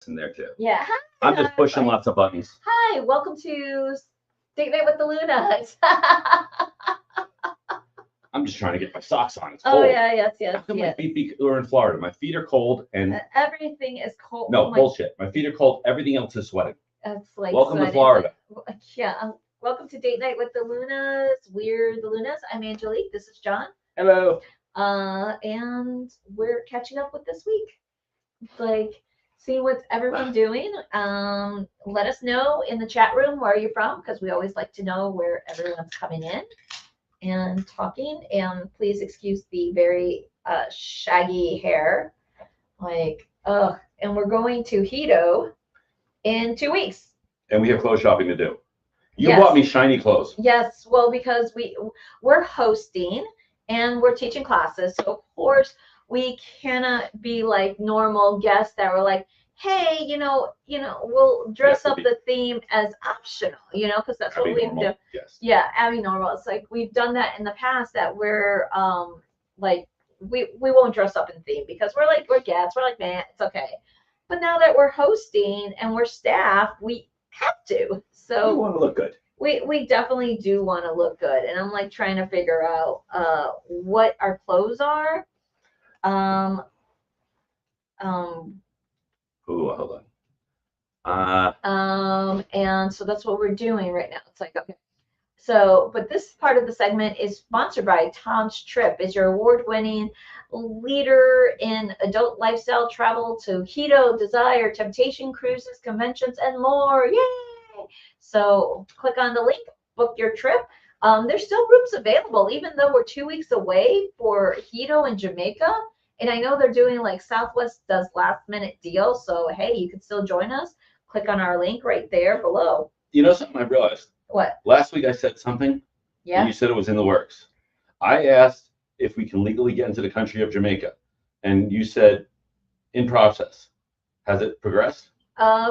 in there too. Yeah. Hi, I'm just pushing lots of buttons. Hi, welcome to Date Night with the Lunas. I'm just trying to get my socks on. It's cold. Oh yeah, yes. How come my feet are in Florida? My feet are cold and everything is cold. no, bullshit. My feet are cold. Everything else is sweating. It's like welcome to Florida. Yeah. Welcome to Date Night with the Lunas. We're the Lunas. I'm Angelique. This is John. Hello. And we're catching up with this week. Like, seeing what's everyone doing. Let us know in the chat room where you're from, because we always like to know where everyone's coming in and talking. And please excuse the very shaggy hair. Like, ugh. And we're going to Hedo in 2 weeks. And we have clothes shopping to do. You bought me shiny clothes. Yes, well, because we're hosting and we're teaching classes, so of course we cannot be like normal guests that were like, hey, we'll dress up the theme as optional, because that's what we do. Yes. Yeah, Abby normal. It's like we've done that in the past that we're like we won't dress up in theme because we're guests. We're like, man, it's okay. But now that we're hosting and we're staff, we have to. So we want to look good. We definitely do want to look good, and I'm like trying to figure out what our clothes are. Ooh, hold on. And so that's what we're doing right now. It's like, okay. So, but this part of the segment is sponsored by Tom's Trip. Is your award-winning leader in adult lifestyle travel to Hedo, Desire, Temptation, cruises, conventions, and more. Yay! So click on the link, book your trip. There's still rooms available, even though we're 2 weeks away for Hedo and Jamaica. And I know they're doing like Southwest does last minute deals. So, hey, you can still join us. Click on our link right there below. You know something I realized? What? Last week I said something. Yeah. And you said it was in the works. I asked if we can legally get into the country of Jamaica. And you said in process. Has it progressed?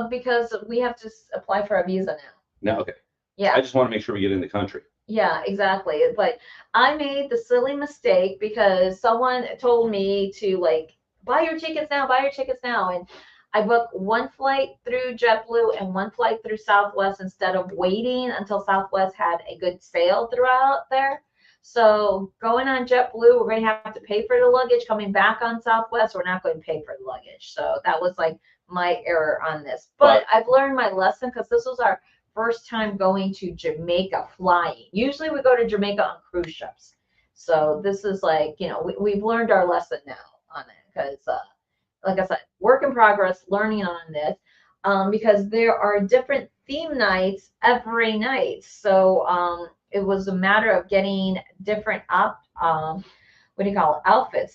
Because we have to apply for a visa now. No, okay. Yeah. I just want to make sure we get in the country. Yeah, exactly. But I made the silly mistake because someone told me to like buy your tickets now, and I booked one flight through JetBlue and one flight through Southwest instead of waiting until Southwest had a good sale throughout there. So going on JetBlue, we're going to have to pay for the luggage. Coming back on Southwest, we're not going to pay for the luggage. So that was like my error on this. But I've learned my lesson because this was our first time going to Jamaica flying. Usually we go to Jamaica on cruise ships. So this is like, we've learned our lesson now on it because, like I said, work in progress, learning on this because there are different theme nights every night. So it was a matter of getting different outfits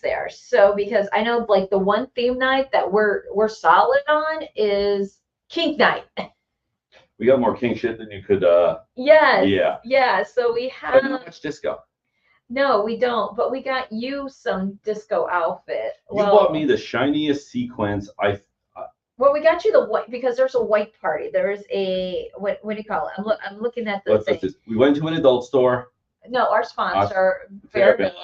there. So because I know like the one theme night that we're solid on is kink night. We got more king shit than you could. Yes. Yeah. Yeah. So we have. But not much disco. No, we don't. But we got you some disco outfit. You bought me the shiniest sequence. Well, we got you the white because there's a white party. There's a what do you call it? I'm looking at the thing. We went to an adult store. No, our sponsor, Fairvilla.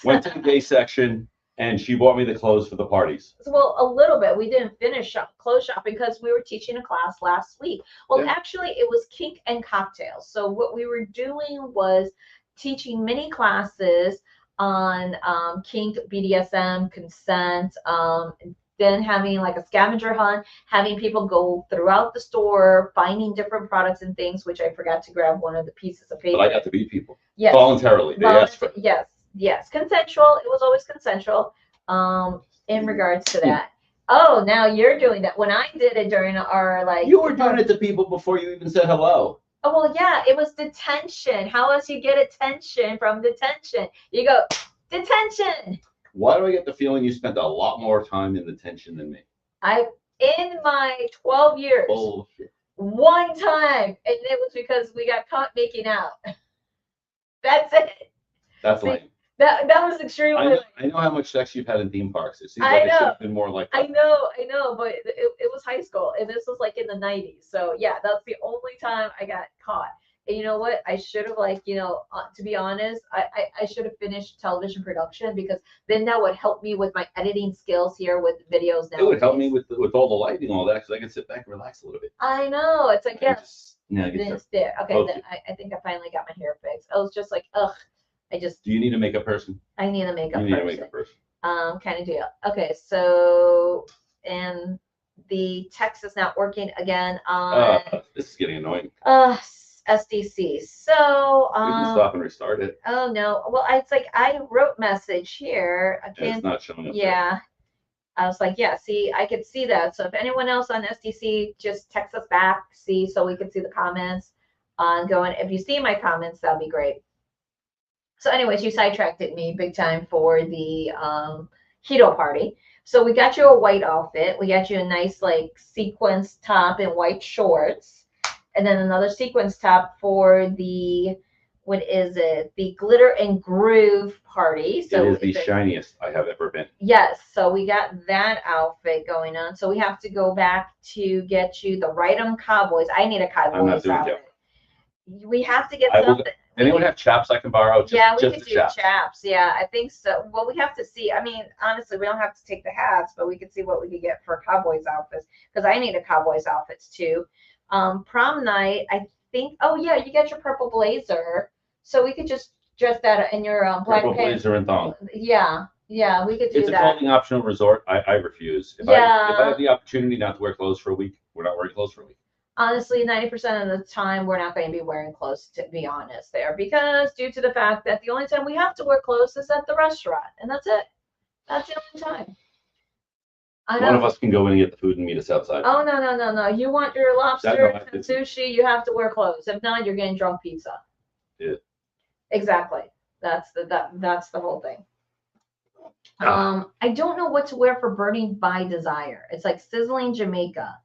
Went to the gay section. And she bought me the clothes for the parties. Well, a little bit. We didn't finish clothes shopping because we were teaching a class last week. Well, actually, it was kink and cocktails. So what we were doing was teaching mini classes on kink, BDSM, consent, then having like a scavenger hunt, having people go throughout the store, finding different products and things, which I forgot to grab one of the pieces of paper. But I got to beat people. Yes. Voluntarily. They asked for it. Yes, consensual. It was always consensual in regards to that. Oh, now you're doing that. When I did it during our like. You were doing it to people before you even said hello. Oh, well, yeah, it was detention. How else you get attention from detention? You go, detention. Why do I get the feeling you spent a lot more time in detention than me? In my 12 years. Bullshit. One time, and it was because we got caught making out. That's it. That's lame. That was extremely. I know how much sex you've had in theme parks. It seems like it should have been more like that. I know, but it was high school, and this was like in the 90s. So yeah, that's the only time I got caught. you know what? I should have like, to be honest, I should have finished television production because then that would help me with my editing skills here with videos now. It would help me with all the lighting and all that because I can sit back and relax a little bit. I know. It's like, yes. Okay, then I think I finally got my hair fixed. I was just like, ugh. Do you need a makeup person? I need a makeup person. You need a makeup person. Kind of deal. Okay, so and the text is not working again on. This is getting annoying. SDC. So we can stop and restart it. Oh no. Well, it's like I wrote message here. I can't. It's not showing up. Yeah. There. I was like, yeah. See, I could see that. So if anyone else on SDC, just text us back. See, so we can see the comments. Going. If you see my comments, that'll be great. So, anyways, you sidetracked me big time for the Hedo party. So we got you a white outfit. We got you a nice like sequins top and white shorts. And then another sequins top for the, what is it? The glitter and groove party. So it is the shiniest I have ever been. Yes. So we got that outfit going on. So we have to go back to get you the Rightum Cowboys. I need a Cowboys outfit. We have to get something. Anyone have chaps I can borrow? We could do chaps. Yeah, I think so. Well, we have to see. I mean, honestly, we don't have to take the hats, but we could see what we could get for Cowboys outfits because I need a Cowboys outfits too. Prom night, I think. Oh yeah, you get your purple blazer, so we could just dress that in your black purple blazer and thong. Yeah, we could do that. It's a clothing optional resort. I refuse. If I have the opportunity not to wear clothes for a week, we're not wearing clothes for a week. Honestly, 90% of the time, we're not going to be wearing clothes, to be honest, there. Because due to the fact that the only time we have to wear clothes is at the restaurant. And that's it. That's the only time. One of us can go in and get the food and meet us outside. Oh, no. You want your lobster and sushi, you have to wear clothes. If not, you're getting drunk pizza. Yeah. Exactly. That's the whole thing. I don't know what to wear for Burning by Desire. It's like Sizzling Jamaica.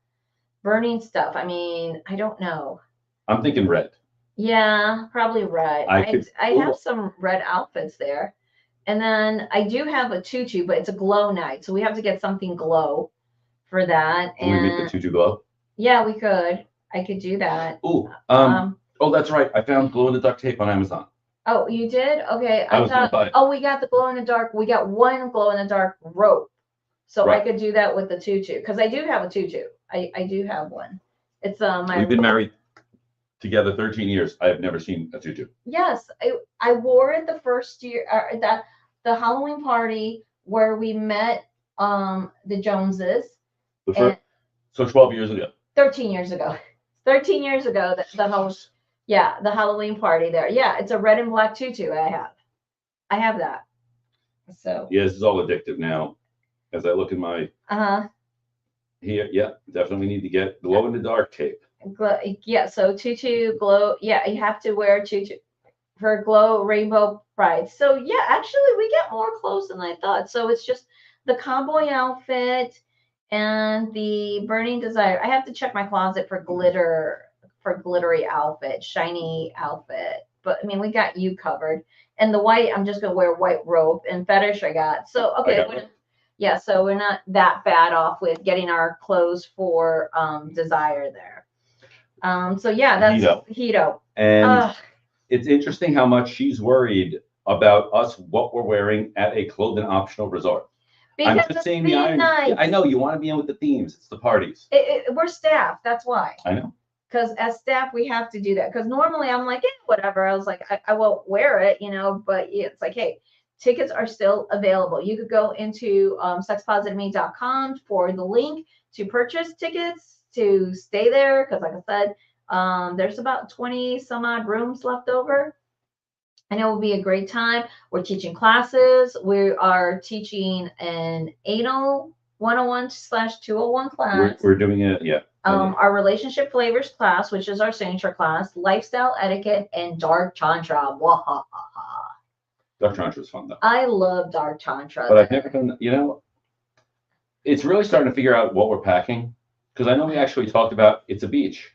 Burning stuff. I mean, I don't know. I'm thinking red. Yeah, probably red. I have some red outfits there. And then I do have a tutu, but it's a glow night. So we have to get something glow for that. Can we make the tutu glow? Yeah, we could. I could do that. Ooh. That's right. I found glow-in-the-dark tape on Amazon. Oh, you did? Okay. I thought, we got the glow-in-the-dark. We got one glow-in-the-dark rope. So right. I could do that with the tutu. Because I do have a tutu. I do have one. It's We've been married together 13 years. I have never seen a tutu. Yes, I wore it the first year the Halloween party where we met the Joneses. So 12 years ago. 13 years ago. 13 years ago the Halloween party there. Yeah, it's a red and black tutu I have that. So yeah, this is all addictive now. As I look in my here, yeah, definitely need to get glow in the dark tape. Yeah, so tutu glow. Yeah, you have to wear tutu for glow rainbow pride. So yeah, actually we get more clothes than I thought. So it's just the cowboy outfit and the burning desire. I have to check my closet for glittery outfit, shiny outfit. But I mean, we got you covered. And the white, I'm just gonna wear white robe and fetish I got. So okay. Yeah, so we're not that bad off with getting our clothes for desire there. So yeah, that's Hedo. And it's interesting how much she's worried about us, what we're wearing at a clothing optional resort. Because I'm just saying the irony. Yeah, I know you want to be in with the themes. It's the parties. We're staff. That's why. I know. Because as staff, we have to do that. Because normally I'm like, whatever. I was like, I won't wear it, but it's like, hey, tickets are still available. You could go into sexpositiveme.com for the link to purchase tickets to stay there. Because like I said, there's about 20 some odd rooms left over. And it will be a great time. We're teaching classes. We are teaching an anal 101/201 class. We're doing it, yeah. Our relationship flavors class, which is our signature class, lifestyle etiquette, and dark tantra. Wahahaha. Dark Tantra is fun, though. I love Dark Tantra. But I've never done, it's really starting to figure out what we're packing. Because I know we actually talked about it's a beach.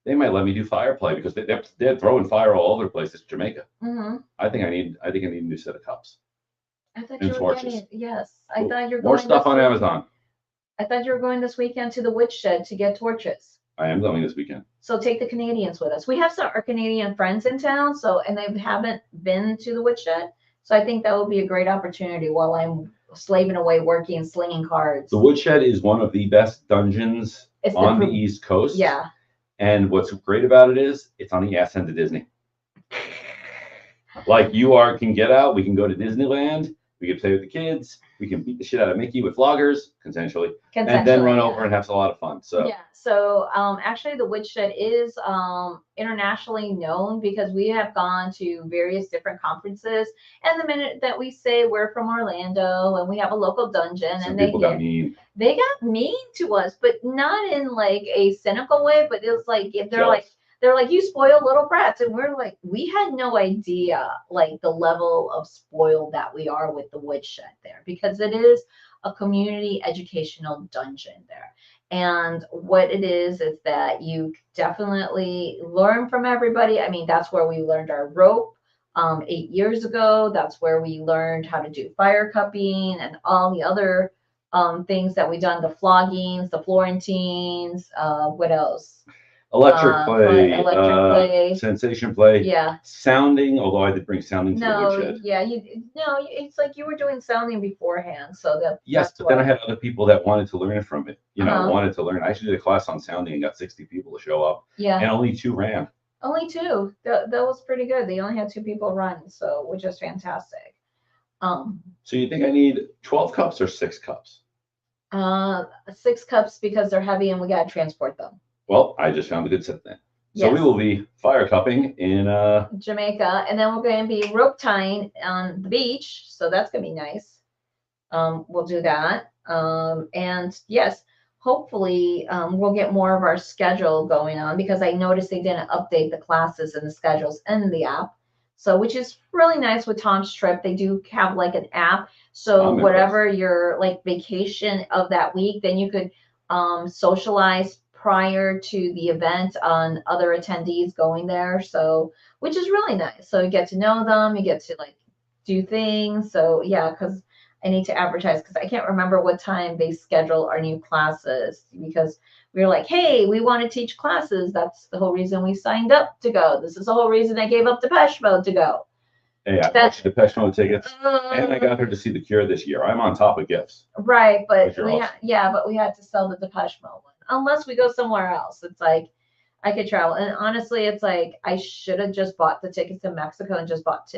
They might let me do fire play because they're throwing fire all over the place. It's Jamaica. Mm-hmm. I think I need a new set of cups. I thought you were getting, yes. I thought you were going more stuff on Amazon. I thought you were going this weekend to the witch shed to get torches. I am going this weekend. So take the Canadians with us. We have our Canadian friends in town, and they haven't been to the woodshed. So I think that would be a great opportunity while I'm slaving away, working and slinging cards. The woodshed is one of the best dungeons on the East Coast. Yeah. And what's great about it is it's on the ass end of Disney. Like can get out, we can go to Disneyland, we can play with the kids, we can beat the shit out of Mickey with floggers, consensually, and then run over and have a lot of fun. So yeah, so actually the woodshed is internationally known because we have gone to various different conferences, and the minute that we say we're from Orlando and we have a local dungeon, some and people got mean. They got mean to us, but not in like a cynical way, but it was like they're like, you spoiled little brats. And we're like, we had no idea like the level of spoiled that we are with the woodshed there, because it is a community educational dungeon there. And what it is that you definitely learn from everybody. I mean, that's where we learned our rope 8 years ago. That's where we learned how to do fire cupping and all the other things that we've done, the floggings, the Florentines, what else? Electric play, sensation play, yeah, sounding. Although I did bring sounding to the woodshed. Yeah, it's like you were doing sounding beforehand, so that. Yes, but then I had other people that wanted to learn from it. Wanted to learn. I actually did a class on sounding and got 60 people to show up. Yeah, and only 2 ran. Only 2. That was pretty good. They only had 2 people run, so which is fantastic. So you think I need 12 cups or 6 cups? 6 cups because they're heavy and we gotta transport them. Well, I just found a good set then. So we will be fire cupping in Jamaica, and then we're going to be rope tying on the beach. So that's going to be nice. We'll do that. And yes, hopefully we'll get more of our schedule going on, because I noticed they didn't update the classes and the schedules in the app. So, which is really nice with Tom's Trip. They do have like an app. So whatever your like vacation of that week, then you could socialize prior to the event on other attendees going there. So, which is really nice. So you get to know them, you get to like do things. So yeah, because I need to advertise, because I can't remember what time they schedule our new classes, because we were like, hey, we want to teach classes. That's the whole reason we signed up to go. This is the whole reason I gave up Depeche Mode to go. Hey, I bought you Depeche Mode tickets, and I got her to see The Cure this year. I'm on top of gifts. Right, but we had to sell the Depeche Mode one. Unless we go somewhere else. It's like I could travel. And honestly, it's like I should have just bought the tickets to Mexico and just bought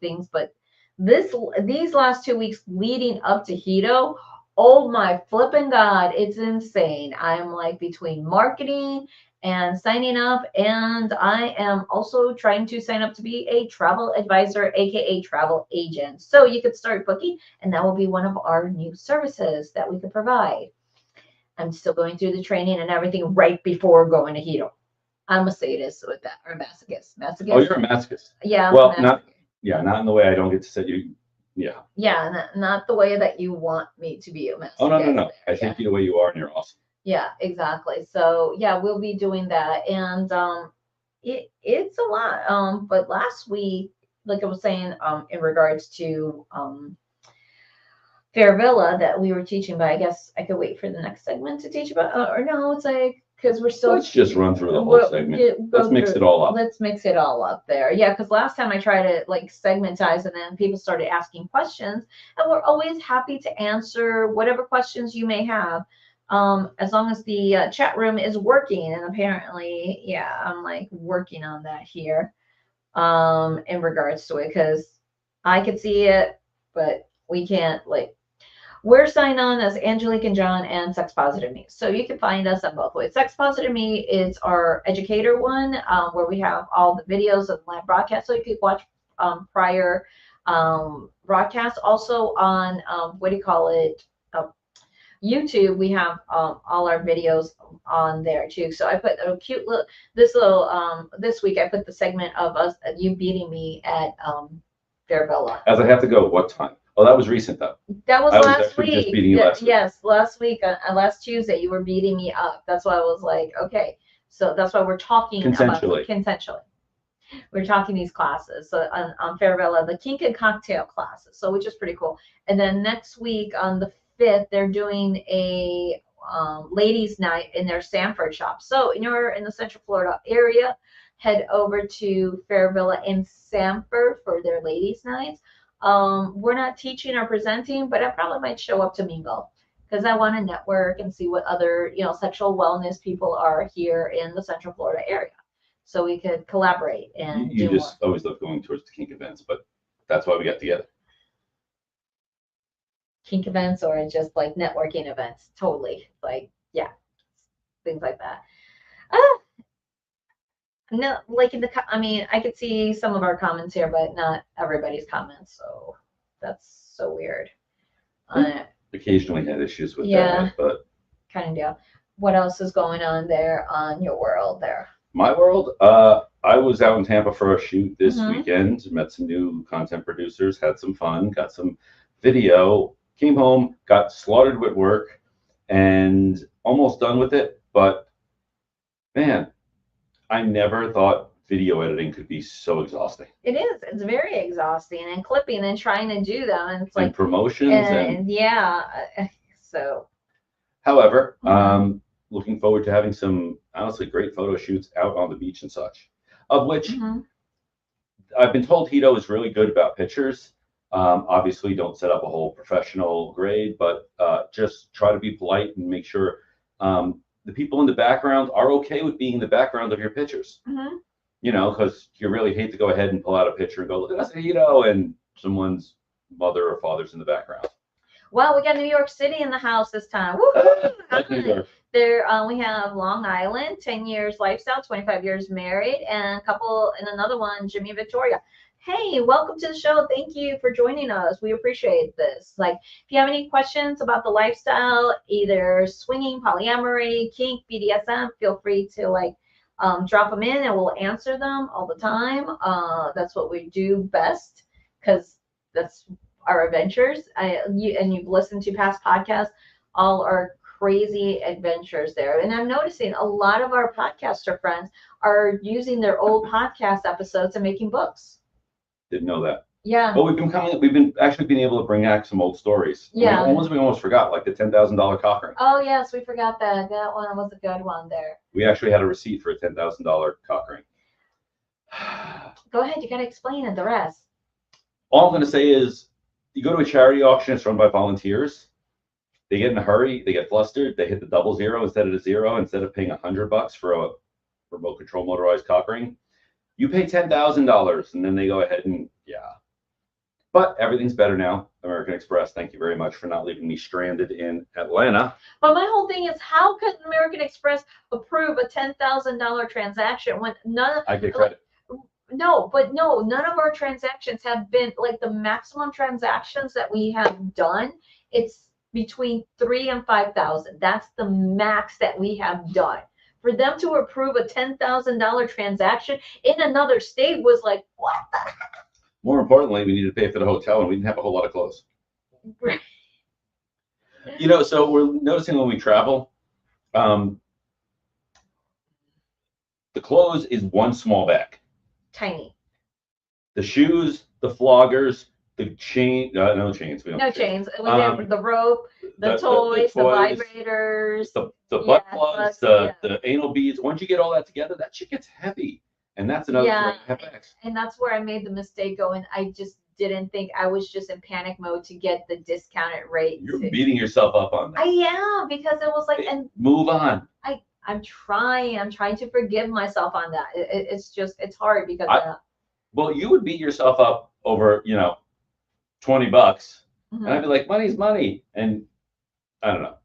things. But these last 2 weeks leading up to Hedo, oh my flipping God, it's insane. I'm like between marketing and signing up, and I am also trying to sign up to be a travel advisor, aka travel agent. So you could start booking, and that will be one of our new services that we could provide. I'm still going through the training and everything right before going to Hedo. I'm a sadist with that, or a masochist. Oh, you're a masochist. Yeah. Well, not in the way I don't get to set you. Yeah. Yeah, not the way that you want me to be a masochist. Oh, no. I take you the way you are, and you're awesome. Yeah, exactly. So yeah, we'll be doing that, and it's a lot. But last week, like I was saying, in regards to Fairvilla that we were teaching, but I guess I could wait for the next segment to teach about, or no, it's like, because we're still. Let's just run through the whole segment. Let's mix it all up. Let's mix it all up there. Yeah, because last time I tried to like segmentize, and then people started asking questions, and we're always happy to answer whatever questions you may have, as long as the chat room is working. And apparently, yeah, I'm like working on that here, in regards to it, because I could see it, but we can't like. We're signed on as Angelique and John and Sex Positive Me. So you can find us on both ways. Sex Positive Me is our educator one, where we have all the videos of live broadcasts. So you could watch prior broadcasts. Also on, YouTube, we have all our videos on there too. So I put a cute this week I put the segment of us, you beating me at Fairvilla. As I have to go, what time? Oh, that was recent though. That was last week. Just beating you last week. Yes, last week, last Tuesday, you were beating me up. That's why I was like, okay. So that's why we're talking consensually. We're talking these classes. So on Fairvilla, the kink and cocktail classes. So which is pretty cool. And then next week on the 5th, they're doing ladies' night in their Sanford shop. So you're in the Central Florida area, head over to Fairvilla in Sanford for their ladies' nights. We're not teaching or presenting, but I probably might show up to mingle because I want to network and see what other, sexual wellness people are here in the Central Florida area. So we could collaborate and You do just always love going towards the kink events, but that's why we got together. Kink events or just like networking events. Totally. Like, yeah, things like that. No, like I could see some of our comments here, but not everybody's comments. So that's so weird. Occasionally had issues with Yeah. that, but Kind of deal. What else is going on there on your world there? my world, I was out in Tampa for a shoot this Mhm. weekend, met some new content producers, had some fun, got some video, came home, got slaughtered with work, and almost done with it. But man, I never thought video editing could be so exhausting. It is. It's very exhausting and clipping and trying to do them. And it's And like, promotions and yeah. So, however, Mhm. looking forward to having some honestly great photo shoots out on the beach and such, of which Mhm. I've been told Hedo is really good about pictures. Obviously, don't set up a whole professional grade, but just try to be polite and make sure the people in the background are okay with being in the background of your pictures. Mhm. Because you really hate to go ahead and pull out a picture and go, look at us, Hedo, and someone's mother or father's in the background. Well, we got New York City in the house this time. Woo-hoo! Like New York. There, we have Long Island, 10 years lifestyle, 25 years married, and a couple, and another one, Jimmy and Victoria. Hey, welcome to the show. Thank you for joining us. We appreciate this. Like, if you have any questions about the lifestyle, either swinging, polyamory, kink, BDSM, feel free to drop them in and we'll answer them all the time. That's what we do best because that's our adventures. You've listened to past podcasts, all our crazy adventures there. And I'm noticing a lot of our podcaster friends are using their old podcast episodes and making books. Didn't know that. Yeah. But we've been actually being able to bring back some old stories. Yeah. We almost forgot, like the $10,000 cock ring. Oh yes, we forgot that. That one was a good one there. We actually had a receipt for a $10,000 cock ring. Go ahead, you gotta explain it, the rest. All I'm going to say is, you go to a charity auction, it's run by volunteers. They get in a hurry, they get flustered, they hit the 00 instead of the 0. Instead of paying $100 for a remote control motorized cock ring, you pay $10,000, and then they go ahead and But everything's better now. American Express, thank you very much for not leaving me stranded in Atlanta. But my whole thing is, how could American Express approve a $10,000 transaction when none? I get credit. No, none of our transactions have been like the maximum transactions that we have done. It's between 3,000 and 5,000. That's the max that we have done. For them to approve a $10,000 transaction in another state was like, what the heck? More importantly, we needed to pay for the hotel, and we didn't have a whole lot of clothes. Right. So we're noticing when we travel, the clothes is one small bag. Tiny. The shoes, the floggers, the chain, no chains. We don't No have chains. We have the rope, the toys, the vibrators, the butt plugs, the the anal beads. Once you get all that together, that shit gets heavy. And that's another $3.5. And that's where I made the mistake going. I just didn't think, I was just in panic mode to get the discounted rate. You're beating yourself up on that. I am, because it was like, and move on. I'm trying to forgive myself on that. It's hard because well, you would beat yourself up over, $20. Mm-hmm. And I'd be like, money's money. And I don't know.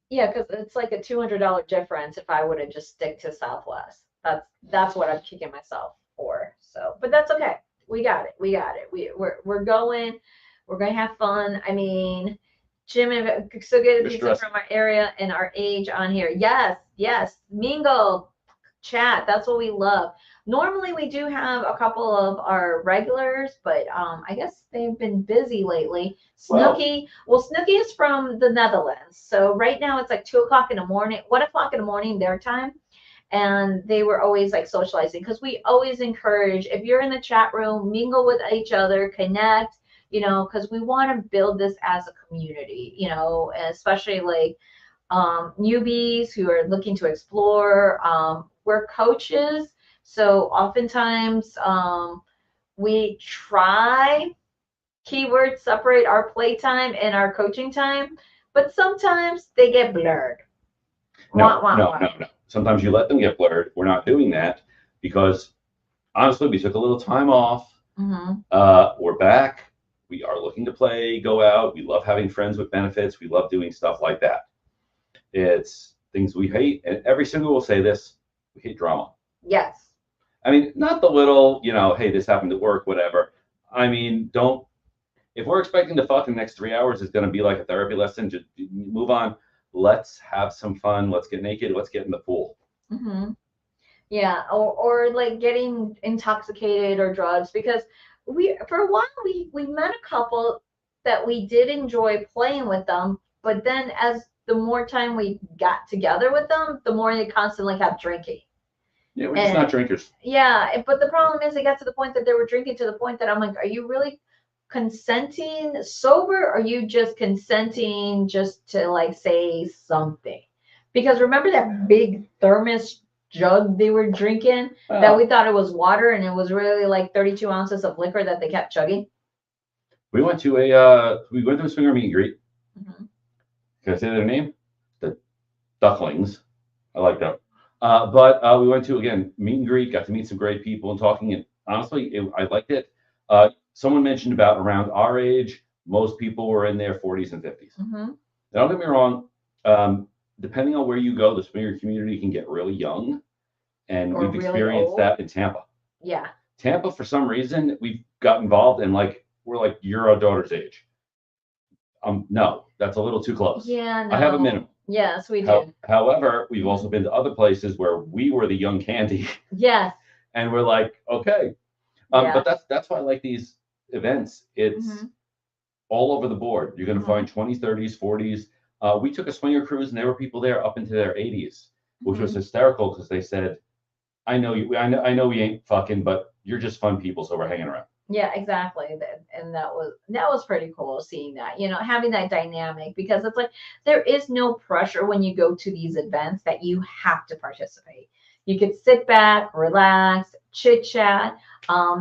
Yeah, because it's like a $200 difference if I would have just stick to Southwest. That's what I'm kicking myself for. So, but that's okay. We got it. We're going. We're gonna have fun. I mean, Jim, so good pizza from our area and our age on here. Yes. Mingle, chat. That's what we love. Normally we do have a couple of our regulars, but I guess they've been busy lately. Snooki, Snooki is from the Netherlands. So right now it's like 2 o'clock in the morning, 1 o'clock in the morning their time. And they were always like socializing, because we always encourage, if you're in the chat room, mingle with each other, connect. you know, because we want to build this as a community, you know, especially like newbies who are looking to explore. We're coaches, so oftentimes we try keyword separate our playtime and our coaching time, but sometimes they get blurred. No, no. Sometimes you let them get blurred. We're not doing that because honestly, we took a little time off. Mm-hmm. We're back. We are looking to play, go out. We love having friends with benefits. We love doing stuff like that. It's things we hate, and every single will say this: we hate drama. Yes. I mean, not the little, you know, hey, this happened at work, whatever. I mean, don't. If we're expecting to fuck in the next 3 hours, it's going to be like a therapy lesson. Just move on. Let's have some fun. Let's get naked. Let's get in the pool. Mm-hmm. Yeah, or like getting intoxicated or drugs, because we for a while we met a couple that we did enjoy playing with them, but then as the more time we got together with them, the more they constantly kept drinking. Yeah, we're just not drinkers. Yeah, but the problem is it got to the point that they were drinking to the point that I'm like, are you really consenting sober, or are you just consenting just to like say something? Because remember that big thermos jug they were drinking that we thought it was water, and it was really like 32 ounces of liquor that they kept chugging? We went to a swinger meet and greet. Mm-hmm. Can I say their name? The Ducklings. I like that. But we went to, again, meet and greet, got to meet some great people and talking. And honestly, I liked it. Someone mentioned about around our age, most people were in their 40s and 50s. Mm-hmm. Now, don't get me wrong. Depending on where you go, the swinger community can get really young. And we've experienced that in Tampa. Yeah. Tampa, for some reason, we've got involved and like, we're like, you're our daughter's age. No, that's a little too close. Yeah, no. I have a minimum. Yes, we do. However, we've also been to other places where we were the young candy. Yes. And we're like, okay. But that's why I like these events. It's all over the board. You're going to find 20s, 30s, 40s. We took a swinger cruise, and there were people there up into their 80s, which was hysterical because they said, I know we ain't fucking, but you're just fun people, so we're hanging around. Yeah, exactly. And that was pretty cool seeing that, you know, having that dynamic, because it's like there is no pressure when you go to these events that you have to participate. You could sit back, relax, chit chat.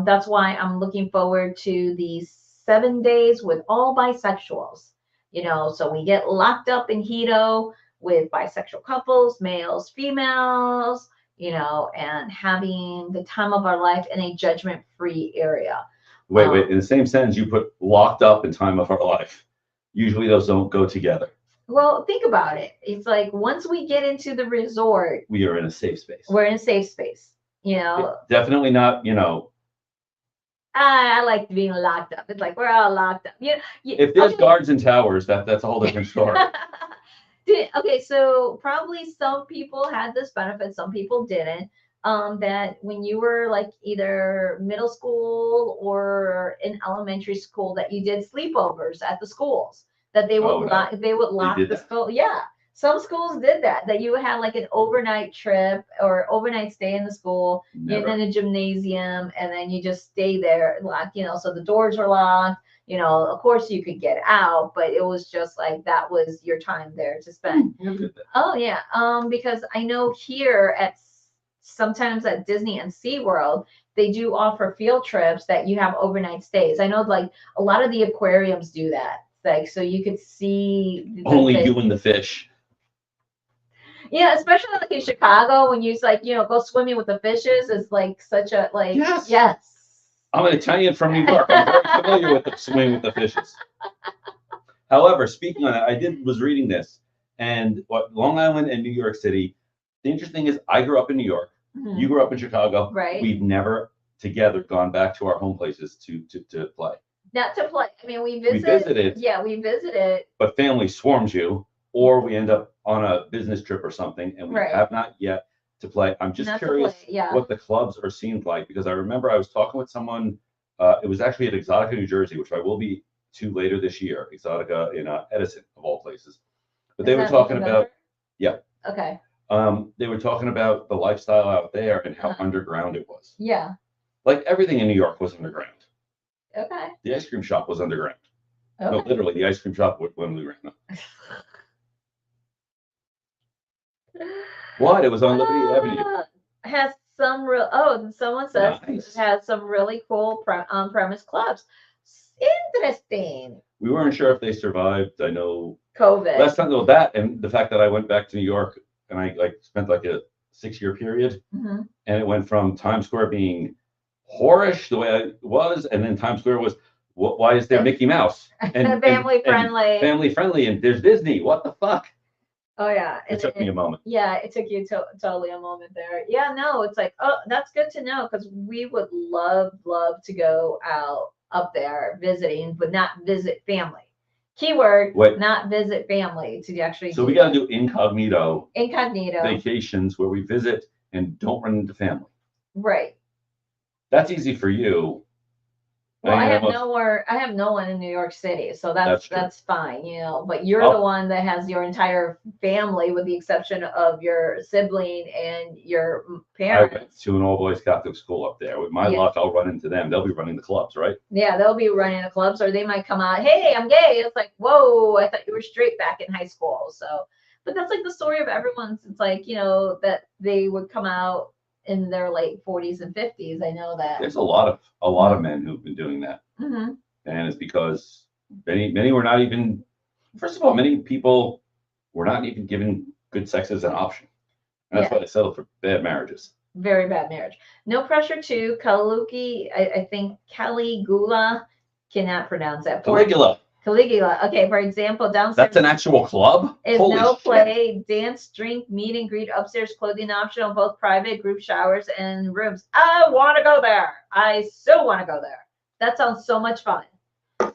That's why I'm looking forward to these 7 days with all bisexuals. You know, so we get locked up in Hedo with bisexual couples, males, females, you know, and having the time of our life in a judgment-free area. Wait. In the same sentence, you put locked up in time of our life. Usually those don't go together. Well, think about it. It's like once we get into the resort, we are in a safe space. We're in a safe space. You know, definitely not, you know. I like being locked up. It's like we're all locked up. If there's guards and towers, that's a whole different story. Okay, so probably some people had this benefit, some people didn't. That when you were like either middle school or in elementary school, that you did sleepovers at the schools, that they would lock the school. Yeah, some schools did that. That you had like an overnight trip or overnight stay in the school, in a gymnasium, and then you just stay there, locked. You know, so the doors were locked. You know, of course you could get out, but it was just like that was your time there to spend. Oh yeah, because I know here sometimes at Disney and SeaWorld, they do offer field trips that you have overnight stays. I know like a lot of the aquariums do that. Like so you could see only you and the fish. Yeah, especially like in Chicago when you like, you know, go swimming with the fishes is like such a like yes. I'm an Italian from New York. I'm very familiar with the swimming with the fishes. However, speaking on that, was reading this, and Long Island and New York City. The interesting is, I grew up in New York. You grew up in Chicago. Right. We've never together gone back to our home places to play. Not to play. I mean, we visited. Yeah, we visited. But family swarms you, or we end up on a business trip or something, and we have not yet to play. I'm just curious what the clubs are seen like, because I remember I was talking with someone. It was actually at Exotica, New Jersey, which I will be to later this year. Exotica in Edison, of all places. But they were talking about. Yeah. Okay. They were talking about the lifestyle out there and how underground it was. Yeah. Like everything in New York was underground. Okay. The ice cream shop was underground. No, Okay. literally, the ice cream shop when we ran them. What? It was on Liberty Avenue. Has some real. Oh, someone says Nice. it has some really cool on-premise clubs. Interesting. We weren't sure if they survived. I know COVID. last time though, that and the fact that I went back to New York and I like spent like a 6-year period, Mm-hmm. and it went from Times Square being whorish the way it was, and then Times Square was, why is there Mickey Mouse and family friendly. family friendly, and there's Disney. What the fuck? Oh yeah, It took me a moment. Yeah, it took you totally a moment there. Yeah, no, it's like, oh, that's good to know because we would love to go out up there visiting, but not visit family. Keyword, not visit family to actually. So we got to do incognito incognito vacations where we visit and don't run into family. Right. That's easy for you. Well, I have no one in New York City, so that's fine, you know. But you're the one that has your entire family, with the exception of your sibling and your parents. I went to an all-boys Catholic school up there. With my luck, I'll run into them. They'll be running the clubs, right? Yeah, they'll be running the clubs, or they might come out, hey, I'm gay. It's like, whoa, I thought you were straight back in high school. So, but that's like the story of everyone's. It's like, you know, that they would come out in their late 40s and 50s. I know that there's a lot of men who've been doing that, and it's because many were not even. First of all, many people were not even given good sex as an option, and that's why they settled for bad marriages. Very bad marriage. No pressure to Caligula. I think Caligula, cannot pronounce that. Caligula. Okay, for example, downstairs. That's an actual club? Is no play, dance, drink, meet and greet, upstairs clothing optional, both private, group showers, and rooms. I want to go there. I so want to go there. That sounds so much fun.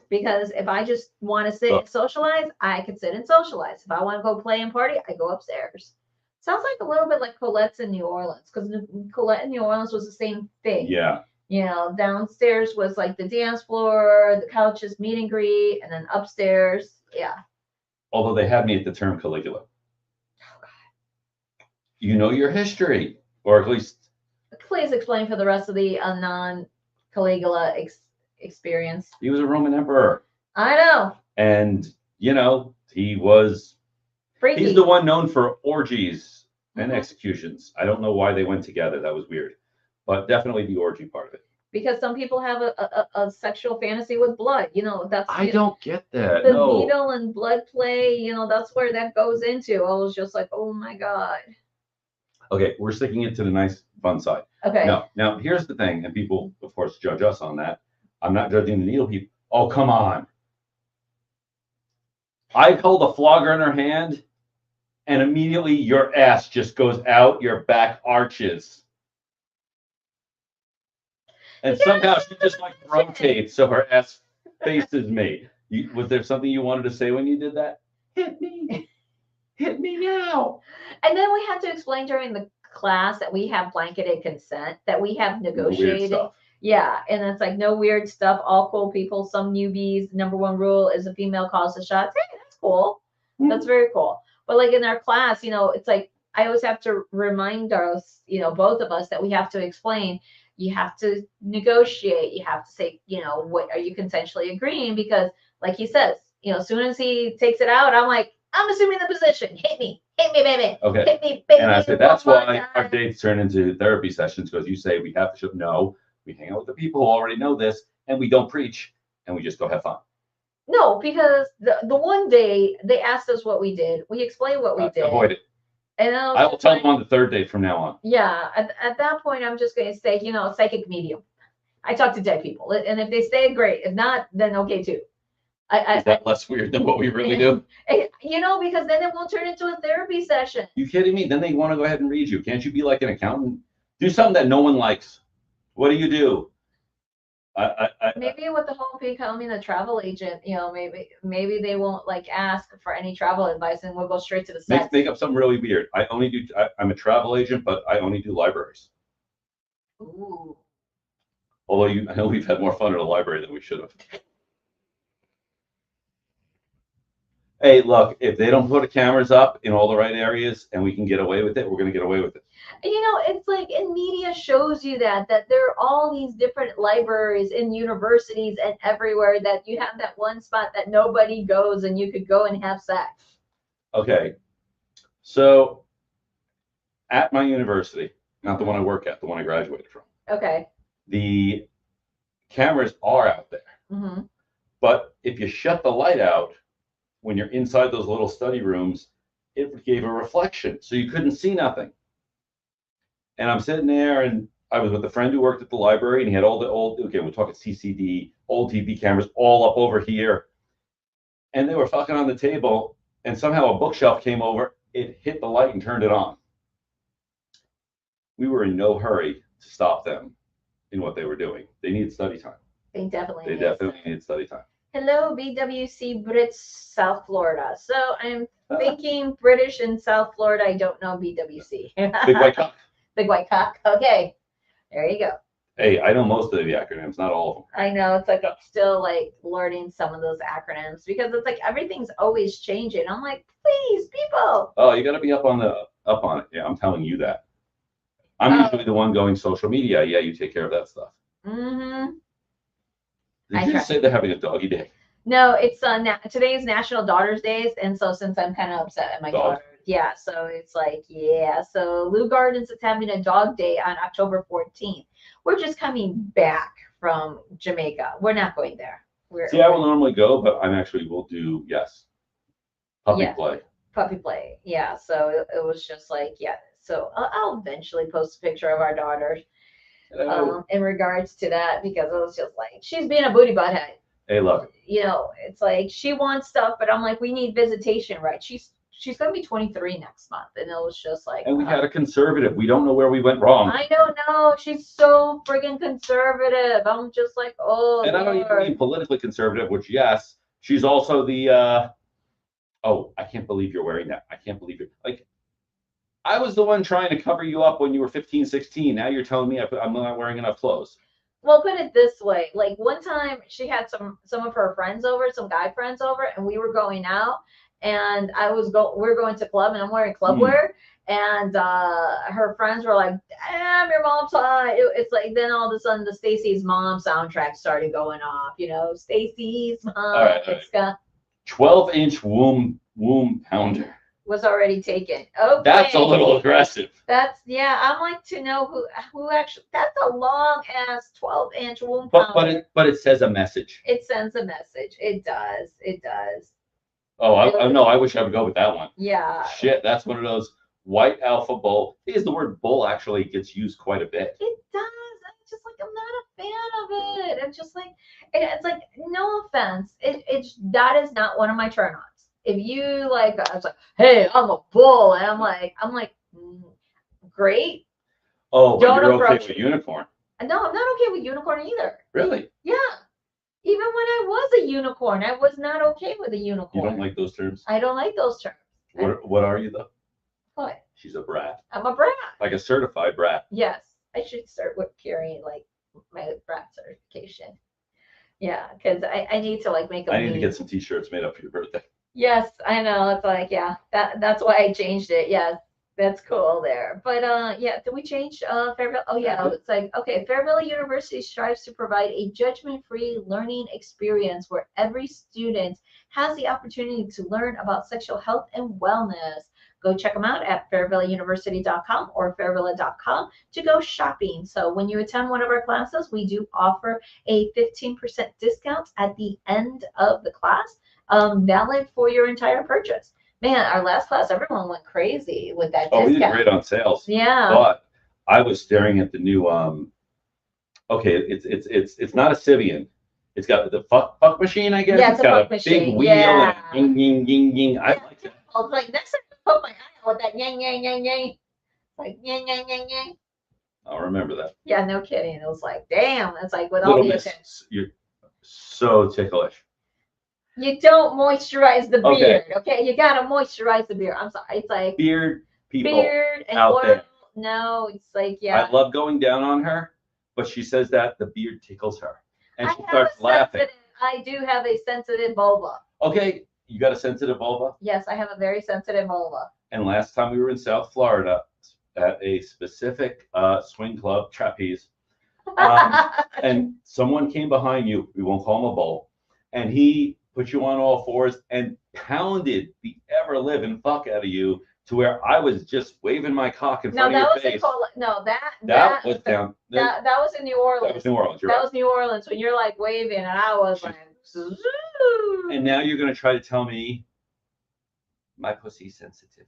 Because if I just want to sit and socialize, I can sit and socialize. If I want to go play and party, I go upstairs. Sounds like a little bit like Colette's in New Orleans, because Colette in New Orleans was the same thing. Yeah. You know, downstairs was like the dance floor, the couches, meet and greet, and then upstairs, yeah. Although they had me at the term Caligula. Oh, God. You know your history, or at least. Please explain for the rest of the non-Caligula experience. He was a Roman emperor. I know. And, you know, he was. Freaky. He's the one known for orgies and executions. I don't know why they went together. That was weird. But definitely the orgy part of it. Because some people have a sexual fantasy with blood. You know, that's. I don't get that. The needle and blood play, you know, that's where that goes into. I was just like, oh my God. Okay, we're sticking it to the nice, fun side. Okay. Now here's the thing, and people, of course, judge us on that. I'm not judging the needle people. Oh, come on. I hold a flogger in her hand, and immediately your ass just goes out, your back arches. And somehow she just like rotates so her ass faces me. Was there something you wanted to say when you did that? Hit me. Hit me now. And then we had to explain during the class that we have blanketed consent, that we have negotiated. No, yeah, and it's like no weird stuff, all cool people, some newbies. Number one rule is a female calls the shots. Hey, that's cool. That's very cool. But like in our class, you know, it's like I always have to remind us, you know, both of us, that we have to explain. You have to negotiate. You have to say, you know, what are you consensually agreeing? Because like he says, you know, as soon as he takes it out, I'm like, I'm assuming the position. Hit me, baby. Okay. Hit me, baby. And I said, that's why our dates turn into therapy sessions, because you say we have to show. No, we hang out with the people who already know this, and we don't preach, and we just go have fun. No, because the one day they asked us what we did. We explained what we did. Avoid it. And I will tell them on the third date from now on. Yeah. At that point, I'm just going to say, you know, psychic medium. I talk to dead people. And if they stay, great. If not, then okay, too. Is that less weird than what we really do? You know, because then it won't turn into a therapy session. You kidding me? Then they want to go ahead and read you. Can't you be like an accountant? Do something that no one likes. What do you do? Maybe with the whole becoming a travel agent, you know, maybe they won't like ask for any travel advice, and we'll go straight to the set. Make up something really weird. I'm a travel agent, but I only do libraries. Ooh. Although I know we've had more fun at a library than we should have. Hey, look, if they don't put the cameras up in all the right areas and we can get away with it, we're going to get away with it. You know, it's like, and media shows you that there are all these different libraries in universities and everywhere that you have that one spot that nobody goes and you could go and have sex. Okay. So at my university, not the one I work at, the one I graduated from, Okay. the cameras are out there. Mm-hmm. But if you shut the light out when you're inside those little study rooms, it gave a reflection. So you couldn't see nothing. And I'm sitting there, and I was with a friend who worked at the library, and he had all the old, okay, we're talking CCD, old TV cameras all up over here. And they were fucking on the table, and somehow a bookshelf came over, it hit the light and turned it on. We were in no hurry to stop them in what they were doing. They needed study time. They definitely Needed study time. Hello, BWC Brits, South Florida. So I'm thinking British in South Florida. I don't know BWC. Big white cock. Big white cock. Okay, there you go. Hey, I know most of the acronyms, not all of them. I know, it's like I'm still like learning some of those acronyms because it's like everything's always changing. I'm like, please, people. Oh, you got to be up on it. Yeah, I'm telling you that. I'm usually the one going social media. Yeah, you take care of that stuff. Mm-hmm. Did you just say they're having a doggy day? No, it's today is National Daughters Days, and so since I'm kind of upset at my daughter, yeah, so it's like, yeah, so Lou Gardens is having a dog day on October 14th. We're just coming back from Jamaica. We're not going there. See, I will normally go, but I'm actually will do puppy play. Puppy play, yeah. So it was just like, yeah. So I'll eventually post a picture of our daughters in regards to that because it was just like she's being a booty butthead. Hey, look. You know, it's like she wants stuff, but I'm like, we need visitation, right? She's gonna be 23 next month, and it was just like. And we had a conservative. We don't know where we went wrong. I don't know. She's so friggin' conservative. I'm just like, oh. And Lord. I don't even mean politically conservative, which yes, she's also the. Oh, I can't believe you're wearing that. I can't believe it. Like, I was the one trying to cover you up when you were 15, 16. Now you're telling me I'm not wearing enough clothes. Well, put it this way. Like one time she had some of her friends over, some guy friends over, and we were going out and we're going to club and I'm wearing club wear. And her friends were like, damn, your mom's hot. It's like, then all of a sudden the Stacy's Mom soundtrack started going off, you know, Stacy's Mom. All right. 12-inch womb pounder. Was already taken. Okay. That's a little aggressive. That's, yeah, I'd like to know who actually, that's a long ass 12-inch womb pounder. But it says a message. It sends a message. It does. It does. Oh, no, I wish I would go with that one. Yeah. Shit, that's one of those white alpha bull. Because the word bull actually gets used quite a bit. It does. I'm just like, I'm not a fan of it. I'm just like, it's like, no offense. That is not one of my turn-ons. If you like, I was like, hey, I'm a bull, and I'm like, great. Oh, but you're okay with unicorn. No, I'm not okay with unicorn either. Really? Yeah. Even when I was a unicorn, I was not okay with a unicorn. You don't like those terms? I don't like those terms. What are you though? What? She's a brat. I'm a brat. Like a certified brat. Yes. I should start with carrying like my brat certification. Yeah, because I need to like make I need to get some t-shirts made up for your birthday. Yes, I know. It's like, yeah, that's why I changed it. Yes, that's cool there. But yeah, did we change Fairvilla? Oh yeah, it's like, okay, Fairvilla University strives to provide a judgment-free learning experience where every student has the opportunity to learn about sexual health and wellness. Go check them out at fairvillauniversity.com or fairvilla.com to go shopping. So when you attend one of our classes, we do offer a 15% discount at the end of the class. Valid for your entire purchase. Man, our last class, everyone went crazy with that discount. We did great on sales. Yeah. But I was staring at the new okay, it's not a Sibian. It's got the fuck machine, I guess. Yeah, it's got a big wheel and ying ying ying. I like it. I was like, next time I put my eye out with that yang yang yang yang. Like yang yang yang yang. I'll remember that. Yeah, no kidding. It was like, damn, it's like with all the attention. You're so ticklish. You don't moisturize the beard, okay? You gotta moisturize the beard. I'm sorry. It's like beard people beard and out oil. there. No, it's like, yeah. I love going down on her, but she says that the beard tickles her, and she starts laughing. I do have a sensitive vulva. Okay, You got a sensitive vulva? Yes, I have a very sensitive vulva. And last time we were in South Florida at a specific swing club, trapeze, and someone came behind you, we won't call him a bull, and he put you on all fours and pounded the ever-living fuck out of you to where I was just waving my cock in front of your face. That was down. That was in New Orleans. That was New Orleans. That was New Orleans when you're like waving, and I was like, Zoo. And now you're gonna try to tell me my pussy's sensitive.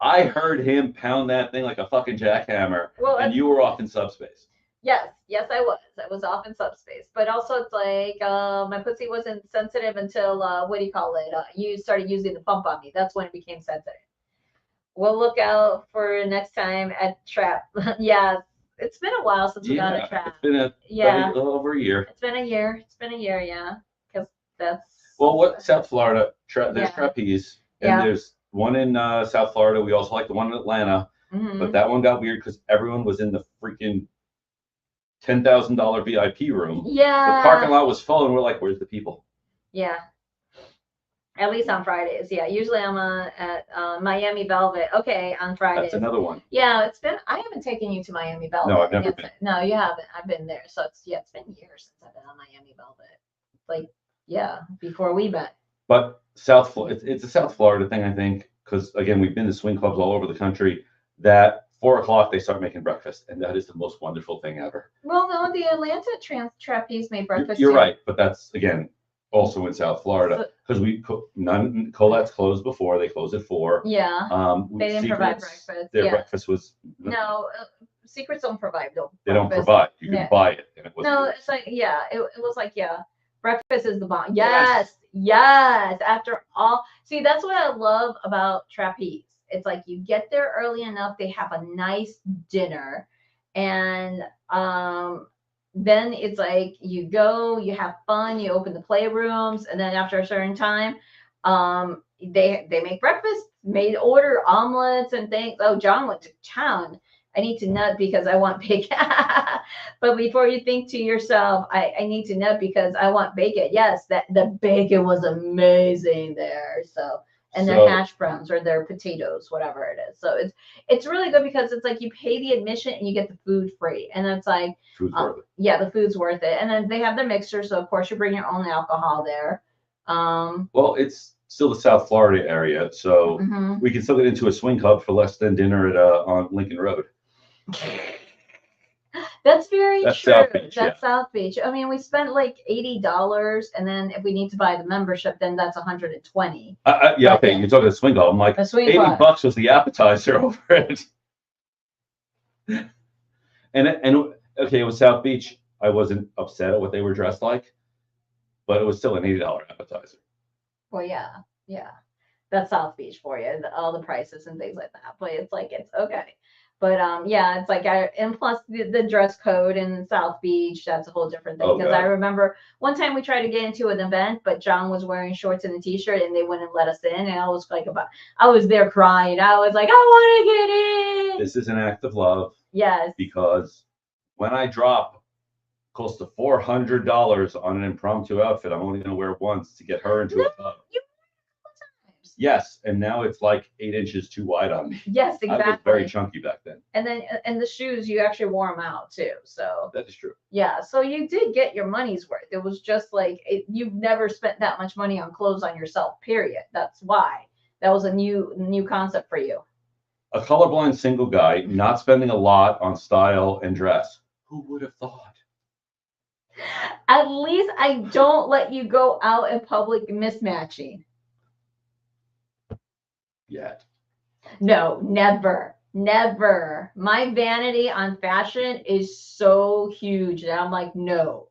I heard him pound that thing like a fucking jackhammer, and you were off in subspace. Yes, I was. I was off in subspace. But also, it's like my pussy wasn't sensitive until what do you call it? You started using the pump on me. That's when it became sensitive. We'll look out for next time at trap. Yeah, it's been a while since we got a trap. It's been a little over a year. It's been a year. It's been a year, yeah. Because that's. Well, what South Florida? There's trapeze, and there's one in South Florida. We also like the one in Atlanta, but that one got weird because everyone was in the freaking $10,000 VIP room. Yeah. The parking lot was full, and we're like, "Where's the people?" Yeah. At least on Fridays. Yeah. Usually I'm at Miami Velvet. Okay, on Fridays. That's another one. Yeah, I haven't taken you to Miami Velvet. No, I've never been. No, you haven't. I've been there. So it's been years since I've been on Miami Velvet. Like, yeah, before we met. But it's a South Florida thing, I think, because again, we've been to swing clubs all over the country. That 4 o'clock they start making breakfast, and that is the most wonderful thing ever. Well, no, the Atlanta trapeze made breakfast. You're right, but that's again also in South Florida because Colette's closed before. They closed at 4. Yeah. They didn't provide breakfast. Their breakfast was no. Secrets don't provide They don't provide. You can buy it, and it was it's like it was like breakfast is the bomb. Yes. After all, see, that's what I love about trapeze. It's like you get there early enough, they have a nice dinner, and then it's like you go, you have fun, you open the playrooms, and then after a certain time, they make breakfast, order omelets and things. Oh, John went to town. I need to nut because I want bacon. But before you think to yourself, I need to nut because I want bacon. Yes, the bacon was amazing there. So. And their hash browns or their potatoes, whatever it is. So it's really good because it's like you pay the admission and you get the food free. And it's like, food's worth it. Yeah, the food's worth it. And then they have the mixer. So, of course, you bring your own alcohol there. Well, it's still the South Florida area. So we can still get into a swing club for less than dinner on Lincoln Road. That's very true. South Beach, that's South Beach. I mean, we spent like $80, and then if we need to buy the membership, then that's $120. Okay. You're talking a swing club. I'm like, $80 was the appetizer over it. and okay, it was South Beach. I wasn't upset at what they were dressed like, but it was still an $80 appetizer. Well, yeah, that's South Beach for you. All the prices and things like that. But it's like it's okay. But it's like and plus the dress code in South Beach, that's a whole different thing. Because I remember one time we tried to get into an event, but John was wearing shorts and a t-shirt, and they wouldn't let us in. And I was like, I was there crying. I was like, I want to get in. This is an act of love. Yes. Because when I drop close to $400 on an impromptu outfit, I'm only going to wear it once to get her into a club. Yes, and now it's like 8 inches too wide on me. Yes, exactly. I was very chunky back then. And the shoes, you actually wore them out too. So that is true. Yeah, so you did get your money's worth. It was just like you've never spent that much money on clothes on yourself. Period. That's why that was a new concept for you. A colorblind single guy not spending a lot on style and dress. Who would have thought? At least I don't let you go out in public mismatching. Yet. No, never. My vanity on fashion is so huge that I'm like, no.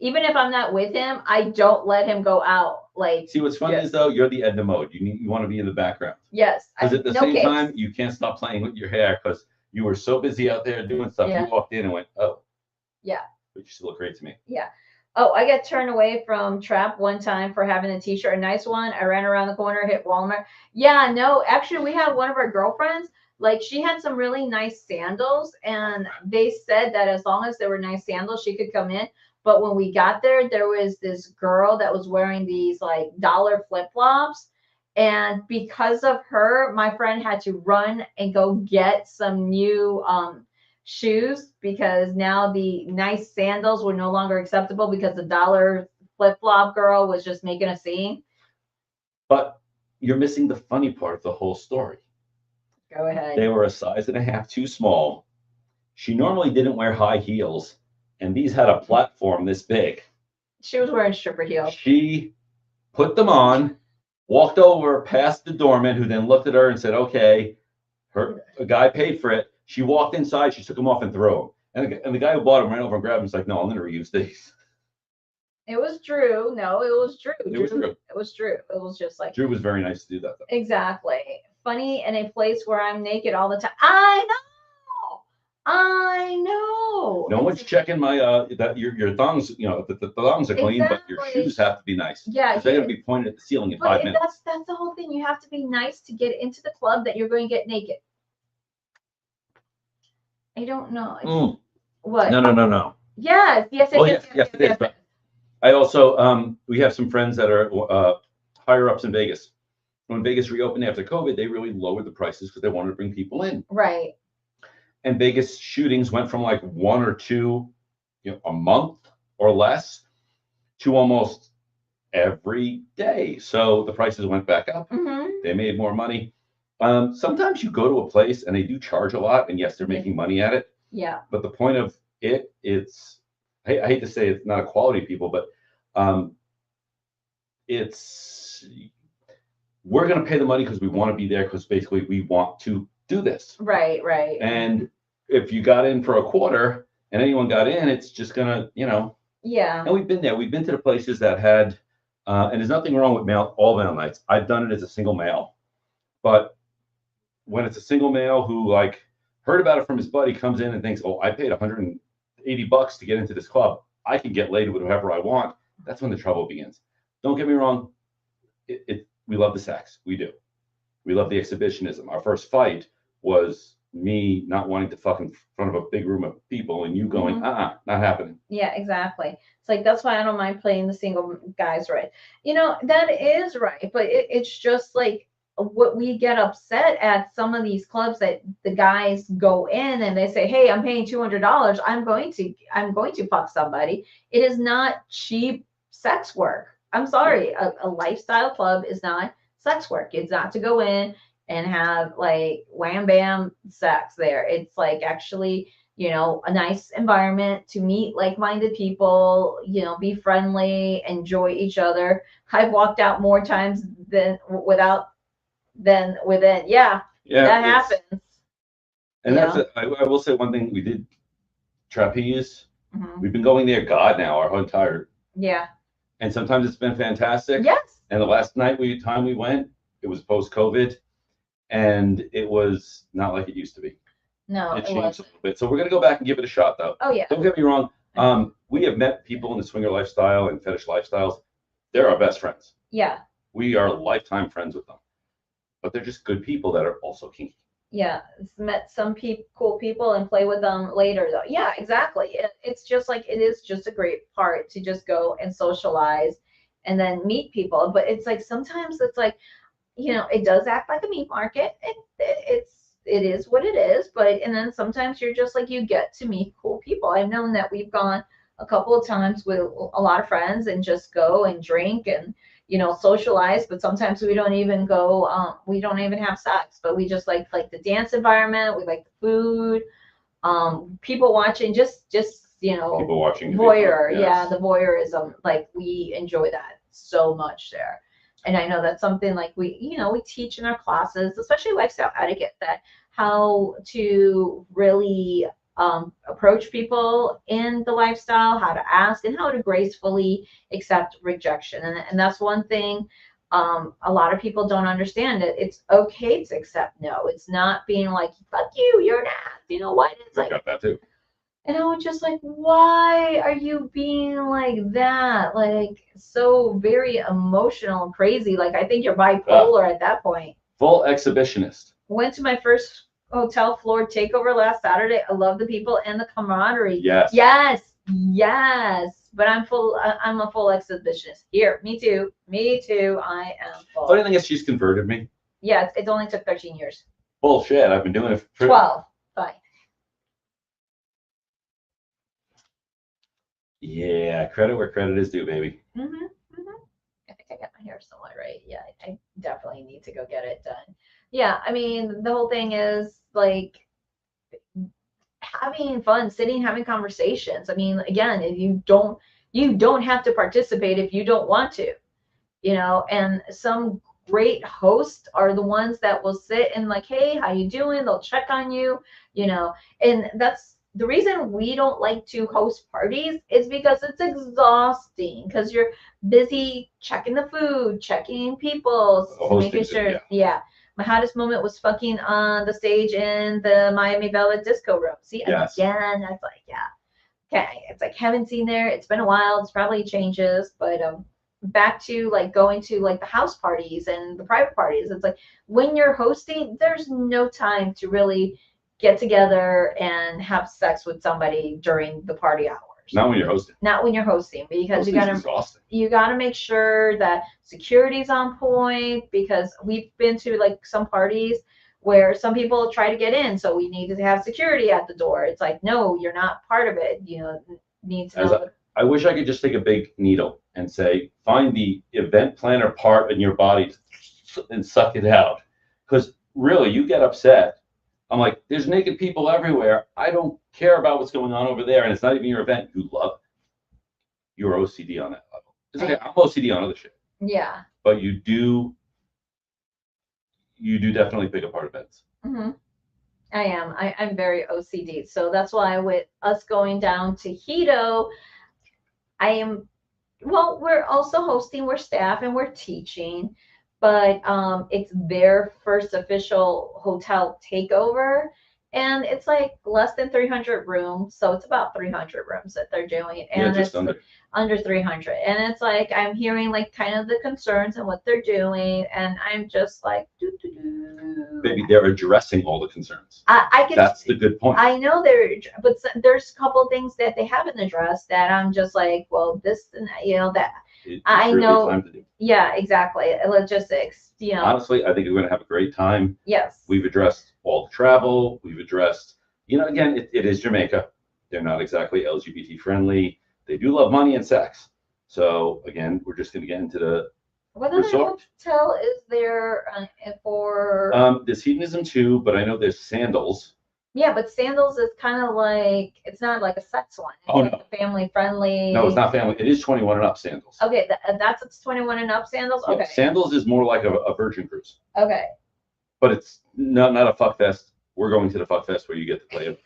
Even if I'm not with him, I don't let him go out. Like, see, what's funny is though, you're the Edna mode. You want to be in the background. Yes. Because at the same time, you can't stop playing with your hair because you were so busy out there doing stuff. Yeah. You walked in and went, oh. Yeah. But you still look great to me. Yeah. Oh, I got turned away from Trap one time for having a t-shirt, a nice one. I ran around the corner, hit Walmart. Yeah, no, actually, we had one of our girlfriends, like she had some really nice sandals, and they said that as long as they were nice sandals, she could come in. But when we got there, there was this girl that was wearing these like dollar flip-flops. And because of her, my friend had to run and go get some new shoes, because now the nice sandals were no longer acceptable because the dollar flip-flop girl was just making a scene. But you're missing the funny part of the whole story. Go ahead. They were a size and a half too small. She normally didn't wear high heels, and these had a platform this big. She was wearing stripper heels. She put them on, walked over past the doorman, who then looked at her and said, okay, a guy paid for it. She walked inside, she took them off and threw them. And the guy who bought them ran over and grabbed them. He's like, no, I'm going to reuse these. It was Drew. No, it was Drew. It was Drew. It was Drew. It was just like. Drew was very nice to do that, though. Exactly. Funny in a place where I'm naked all the time. I know. I know. No one's checking my your thongs. You know, the thongs are clean, but your shoes have to be nice. Yeah, they're gonna be pointed at the ceiling in 5 minutes. That's the whole thing. You have to be nice to get into the club that you're going to get naked. I don't know. What? No. Yes. Yes, it is. But I also we have some friends that are higher ups in Vegas. When Vegas reopened after COVID, they really lowered the prices because they wanted to bring people in. Right. And Vegas shootings went from like 1 or 2, a month or less, to almost every day. So the prices went back up. Mm-hmm. They made more money. Sometimes you go to a place and they do charge a lot, and yes, they're making money at it. Yeah. But the point of it's I hate to say it's not a quality people, but we're going to pay the money because we want to be there, because basically we want to do this. Right. And if you got in for a quarter and anyone got in, it's just gonna, Yeah. And we've been there. We've been to the places that had, and there's nothing wrong with all male nights. I've done it as a single male, but when it's a single male who like heard about it from his buddy, comes in and thinks, oh, I paid $180 to get into this club, I can get laid with whoever I want. That's when the trouble begins. Don't get me wrong. We love the sex. We do. We love the exhibitionism. Our first fight was me not wanting to fuck in front of a big room of people and you going, not happening. Yeah, exactly. It's like, that's why I don't mind playing the single guys, right? That is right. But it's just like what we get upset at some of these clubs that the guys go in and they say, hey, I'm paying $200. I'm going to fuck somebody. It is not cheap sex work. I'm sorry. A lifestyle club is not sex work. It's not to go in and have like wham bam sex there. It's like actually, a nice environment to meet like-minded people, be friendly, enjoy each other. I've walked out more times than within. Yeah, that happens. And I will say one thing. We did trapeze. Mm-hmm. We've been going there, God, now our whole entire. Yeah. And sometimes it's been fantastic. Yes. And the last time we went, it was post-COVID, and it was not like it used to be. No, it changed a little bit. So we're gonna go back and give it a shot, though. Oh yeah. Don't get me wrong. We have met people in the swinger lifestyle and fetish lifestyles. They're our best friends. Yeah. We are lifetime friends with them, but they're just good people that are also kinky. Yeah, met some cool people and play with them later, though. Yeah, exactly. It's just like, it is just a great part to just go and socialize and then meet people. But it's like, sometimes it's like, it does act like a meat market. It is what it is. And then sometimes you're just like, you get to meet cool people. I've known that we've gone a couple of times with a lot of friends and just go and drink and socialize, but sometimes we don't even go, we don't even have sex, but we just like the dance environment. We like the food, people watching, just people watching voyeur. Yes. Yeah, the voyeurism, like we enjoy that so much there. And I know that's something like we teach in our classes, especially lifestyle etiquette, that how to really approach people in the lifestyle, how to ask, and how to gracefully accept rejection. And that's one thing a lot of people don't understand. It's okay to accept no. It's not being like, fuck you, you're an ass. What? It's like, I got that too. And I was just like, why are you being like that? Like, so very emotional and crazy. Like, I think you're bipolar at that point. Full exhibitionist. Went to my first hotel floor takeover last Saturday. I love the people and the camaraderie. Yes. Yes. but I'm a full exhibitionist. Here, me too. Me too. I am full. Funny thing is, she's converted me. Yeah, it only took 13 years. Bullshit. I've been doing it for 12. Fine. Yeah, credit where credit is due, baby. Mm-hmm. I think I got my hair somewhat right. Yeah, I definitely need to go get it done. Yeah, I mean, the whole thing is like having fun, sitting, having conversations. I mean, again, if you don't have to participate if you don't want to, and some great hosts are the ones that will sit and like, hey, how you doing? They'll check on you, and that's the reason we don't like to host parties is because it's exhausting because you're busy checking the food, checking people, making sure. Yeah. My hottest moment was fucking on the stage in the Miami Velvet Disco Room. See, yes. Again, that's like, yeah. Okay, it's like haven't seen there. It's been a while. It's probably changes, but back to like going to like the house parties and the private parties. It's like when you're hosting, there's no time to really get together and have sex with somebody during the party hours. Not when you're hosting. Not when you're hosting, because exhausting. You gotta make sure that security's on point, because we've been to like some parties where some people try to get in, so we need to have security at the door. It's like, no, you're not part of it. Need to know. I wish I could just take a big needle and say, find the event planner part in your body and suck it out. Because really, you get upset. I'm like, there's naked people everywhere. I don't care about what's going on over there, and it's not even your event. You love it. You're OCD on that level. It's okay. I'm OCD on other shit. Yeah. But you do definitely pick apart events. Mm-hmm. I am. I'm very OCD. So that's why with us going down to Hedo, we're also hosting, we're staff, and we're teaching, but it's their first official hotel takeover. And it's like less than 300 rooms. So it's about 300 rooms that they're doing. And just it's under 300. And it's like, I'm hearing like kind of the concerns and what they're doing. And I'm just like, Maybe they're addressing all the concerns. That's the good point. I know but there's a couple of things that they haven't addressed that I'm just like, well, this, and that. I know. Time to do. Yeah, exactly. Logistics. Honestly, I think we're going to have a great time. Yes. We've addressed all the travel. We've addressed, again, it is Jamaica. They're not exactly LGBT friendly. They do love money and sex. So again, we're just going to get into the what other hotel is there for? There's Hedonism too, but I know there's Sandals. Yeah, but Sandals is kind of like, it's not like a sex one. It's like a family friendly. No, it's not family. It is 21 and up Sandals. Okay, that's 21 and up Sandals? Okay. Yeah, Sandals is more like a virgin cruise. Okay. But it's not a fuck fest. We're going to the fuck fest where you get to play it.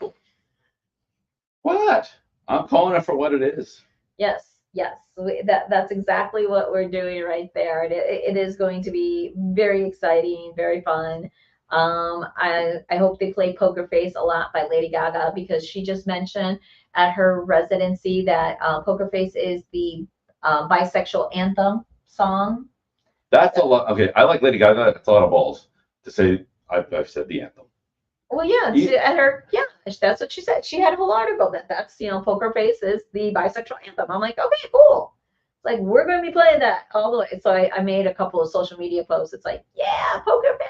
What? I'm calling it for what it is. Yes. That's exactly what we're doing right there. It is going to be very exciting, very fun. I hope they play Poker Face a lot by Lady Gaga, because she just mentioned at her residency that Poker Face is the bisexual anthem song. That's a lot. Okay, I like Lady Gaga. That's a lot of balls to say I've said the anthem. Well, that's what she said. She had a whole article that's Poker Face is the bisexual anthem. I'm like, okay, cool. It's like, we're going to be playing that all the way. So I made a couple of social media posts. It's like, yeah, Poker Face.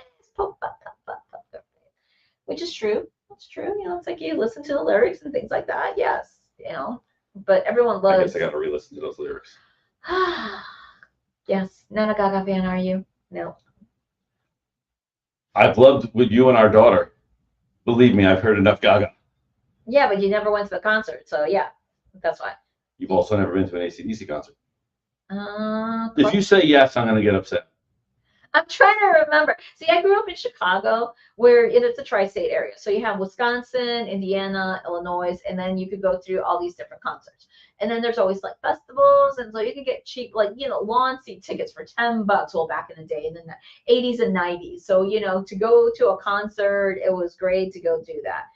Which is true. It's true. It's like you listen to the lyrics and things like that. Yes. But everyone loves. I guess I got to re-listen to those lyrics. Yes. Not a Gaga fan, are you? No. I've loved with you and our daughter. Believe me, I've heard enough Gaga. Yeah, but you never went to the concert, so yeah, that's why. You've also never been to an AC/DC concert. If you say yes, I'm going to get upset. I'm trying to remember. See, I grew up in Chicago, where it's a tri-state area. So you have Wisconsin, Indiana, Illinois, and then you could go through all these different concerts. And then there's always like festivals, and so you can get cheap, like lawn seat tickets for $10. Well, back in the day, in the 80s and 90s. So to go to a concert, it was great to go do that.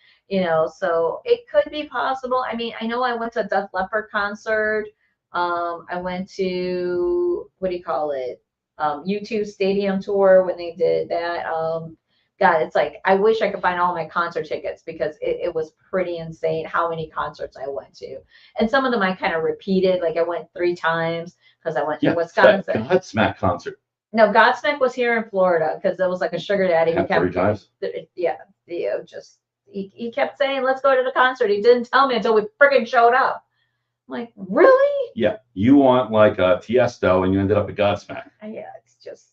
So it could be possible. I mean, I know I went to a Def Leppard concert. I went to, what do you call it? U2 stadium tour when they did that. God, it's like I wish I could find all my concert tickets because it was pretty insane how many concerts I went to. And some of them I kind of repeated, like I went 3 times because I went to Wisconsin. That Godsmack concert. No, Godsmack was here in Florida because it was like a sugar daddy. Had 3 times. Yeah, Theo just he kept saying, "Let's go to the concert." He didn't tell me until we freaking showed up. I'm like, really? Yeah, you want like a Tiesto, and you ended up at Godsmack. Yeah, it's just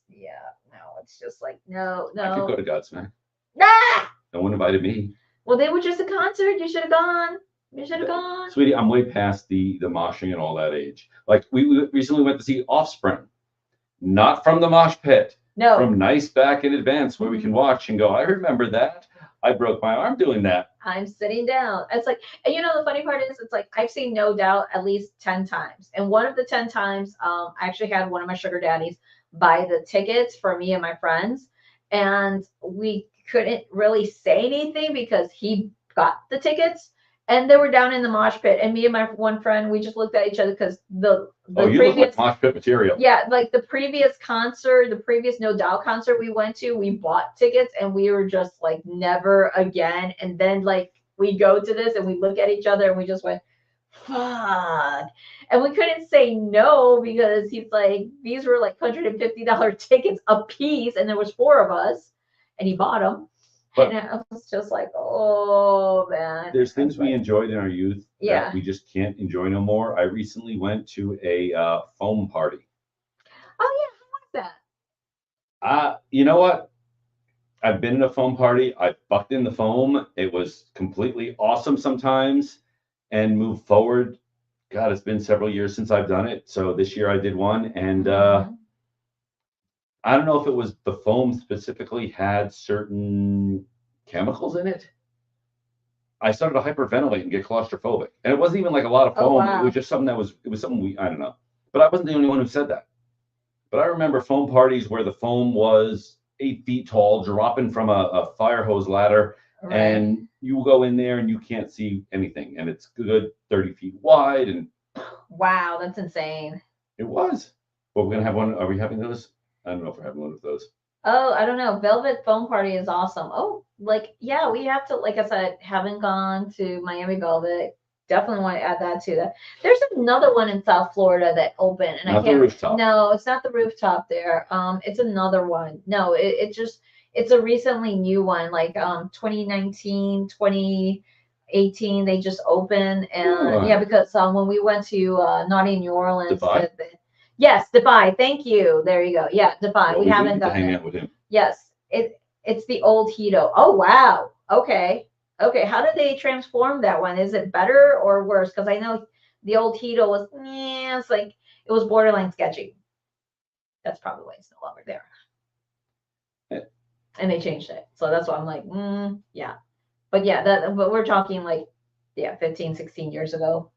no, it's just like no. I could go to Godsmack. Nah. No one invited me. Well, they were just a concert. You should have gone. You should have gone. Sweetie, I'm way past the moshing and all that age. Like we recently went to see Offspring, not from the mosh pit. No. From nice back in advance where we can watch and go, I remember that. I broke my arm doing that. I'm sitting down. It's like, and you know, the funny part is, it's like, I've seen No Doubt at least 10 times. And one of the 10 times, I actually had one of my sugar daddies buy the tickets for me and my friends. And we couldn't really say anything because he got the tickets. And they were down in the mosh pit. And me and my one friend, we just looked at each other because the you previous look like mosh pit material. Yeah, like the previous concert, the previous No Doubt concert we went to, we bought tickets and we were just like, never again. And then like we go to this and we look at each other and we just went, fuck. And we couldn't say no because he's like, these were like $150 tickets a piece, and there was 4 of us, and he bought them. But and I was just like, oh man. There's things we enjoyed in our youth that we just can't enjoy no more. I recently went to a foam party. Oh yeah, how was that? You know what? I've been in a foam party. I fucked in the foam. It was completely awesome sometimes. And move forward. God, it's been several years since I've done it. So this year I did one, and I don't know if it was the foam specifically had certain chemicals in it. I started to hyperventilate and get claustrophobic. And it wasn't even like a lot of foam. Wow. It was just something it was something I don't know. But I wasn't the only one who said that. But I remember foam parties where the foam was 8 feet tall, dropping from a fire hose ladder. Right. And you go in there and you can't see anything. And it's good 30 feet wide. And wow, that's insane. It was. But we're going to have one. Are we having those? I don't know if we're having one of those. Oh, I don't know. Velvet Foam Party is awesome. Oh, like, yeah, we have to, like I said, haven't gone to Miami Velvet. Definitely want to add that to that. There's another one in South Florida that opened, and not I can't. The rooftop. No, it's not the rooftop there. It's another one. No, it's a recently new one, like 2019, 2018. They just opened, and yeah, because when we went to Naughty New Orleans. Yes, Dubai. Thank you. There you go. Yeah, Dubai. Well, we haven't done hang it. out with him. Yes, it's the old Hedo. Oh wow. Okay. How did they transform that one? Is it better or worse? Because I know the old Hedo was it's like it was borderline sketchy. That's probably why it's no longer there. Yeah. And they changed it, so that's why I'm like, yeah. But yeah, but we're talking like 15, 16 years ago.